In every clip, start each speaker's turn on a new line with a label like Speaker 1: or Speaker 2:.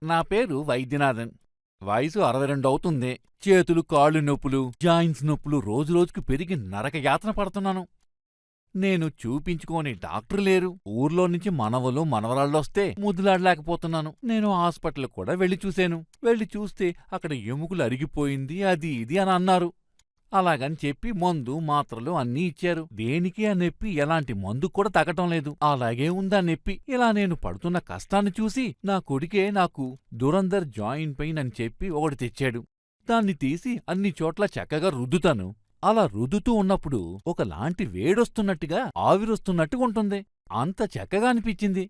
Speaker 1: నా పేరు వైద్యనాథన్. వయసు 62 అవుతుంది. చేతులు కాళ్ళు నొప్పులు, జాయింట్స్ నొప్పులు రోజురోజుకు పెరిగి నరకయాతన పడుతున్నాను. నేను చూపించుకోని డాక్టర్ లేరు. ఊర్లో నుంచి మనవలు మనవరాళ్ళొస్తే ముద్దులాడలేకపోతున్నాను. నేను హాస్పిటల్ కూడా వెళ్ళి చూశాను. వెళ్ళి చూస్తే అక్కడ ఎముకలు అరిగిపోయింది అది ఇది అని అన్నారు. అలాగని చెప్పి మందు మాత్రలు అన్నీ ఇచ్చారు. దేనికి ఆ నొప్పి ఎలాంటి మందు కూడా తగ్గటం లేదు. అలాగే ఉందా నొప్పి. ఇలా నేను పడుతున్న కష్టాన్ని చూసి నా కొడుకే నాకు దురందర్ జాయింట్ పెయిన్ అని చెప్పి ఒకటి తెచ్చాడు. దాన్ని తీసి అన్ని చోట్ల చక్కగా రుద్దుతాను. అలా రుద్దుతూ ఉన్నప్పుడు ఒకలాంటి వేడొస్తున్నట్టుగా ఆవిరొస్తున్నట్టుగా ఉంటుంది. అంత చక్కగా అనిపించింది.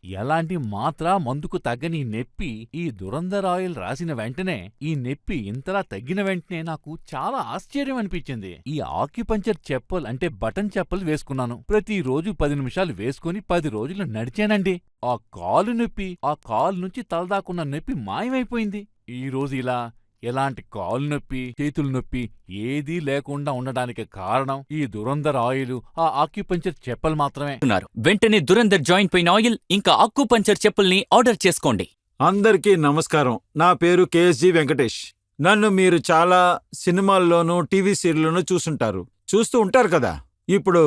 Speaker 1: ఎలాంటి మాత్ర మందుకు తగ్గని నొప్పి ఈ దురందర్ ఆయిల్ రాసిన వెంటనే ఈ నొప్పి ఇంతలా తగ్గిన వెంటనే నాకు చాలా ఆశ్చర్యం అనిపించింది. ఈ ఆక్యుపంచర్ చెప్పల్ అంటే బటన్ చెప్పల్ వేసుకున్నాను. ప్రతిరోజు 10 నిమిషాలు వేసుకుని 10 రోజులు నడిచానండి. ఆ కాలు నొప్పి, ఆ కాలు నుంచి తలదాకున్న నొప్పి మాయమైపోయింది. ఈరోజు ఇలా ఎలాంటి కాలు నొప్పి, చేతుల నొప్పి ఏదీ లేకుండా ఉండడానికి కారణం ఈ దురందర్ ఆయిల్, ఆ ఆక్యుపంచర్ చెప్పల్ మాత్రమే.
Speaker 2: వెంటనే దురందర్ జాయింట్ పెయిన్ ఆయిల్ ఇంకా ఆక్యుపంచర్ చెప్పుల్ని ఆర్డర్ చేసుకోండి.
Speaker 3: అందరికీ నమస్కారం. నా పేరు కేఎస్జి వెంకటేష్. నన్ను మీరు చాలా సినిమాల్లోనూ టీవీ సీరియల్లోనూ చూస్తూ ఉంటారు కదా. ఇప్పుడు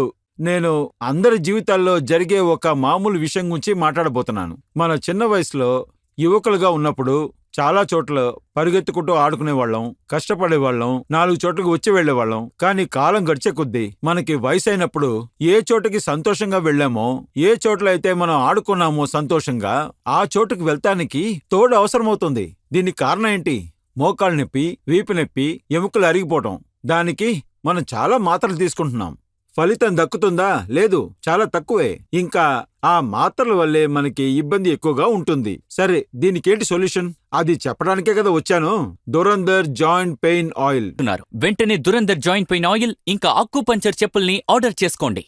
Speaker 3: నేను అందరి జీవితాల్లో జరిగే ఒక మామూలు విషయం గురించి మాట్లాడబోతున్నాను. మన చిన్న వయసులో యువకులుగా ఉన్నప్పుడు చాలా చోట్ల పరిగెత్తుకుంటూ ఆడుకునేవాళ్ళం, కష్టపడేవాళ్ళం, 4 చోట్లకి వచ్చి వెళ్లేవాళ్ళం. కానీ కాలం గడిచే కొద్దీ మనకి వయసు అయినప్పుడు ఏ చోటుకి సంతోషంగా వెళ్లామో, ఏ చోట్లయితే మనం ఆడుకున్నామో సంతోషంగా, ఆ చోటుకి వెళ్తానికి తోడు అవసరమవుతుంది. దీనికి కారణం ఏంటి? మోకాళ్ళ నొప్పి, వీపు నొప్పి, ఎముకలు అరిగిపోవటం. దానికి మనం చాలా మాత్రలు తీసుకుంటున్నాం. ఫలితం దక్కుతుందా? లేదు, చాలా తక్కువే. ఇంకా ఆ మాత్రల వల్లే మనకి ఇబ్బంది ఎక్కువగా ఉంటుంది. సరే, దీనికేంటి సొల్యూషన్? అది చెప్పడానికే కదా వచ్చాను. Dhurandhar joint pain oil.
Speaker 2: వెంటనే దురందర్ జాయింట్ పెయిన్ ఆయిల్ ఇంకా ఆక్యుపంచర్ చెప్పుల్ని ఆర్డర్ చేసుకోండి.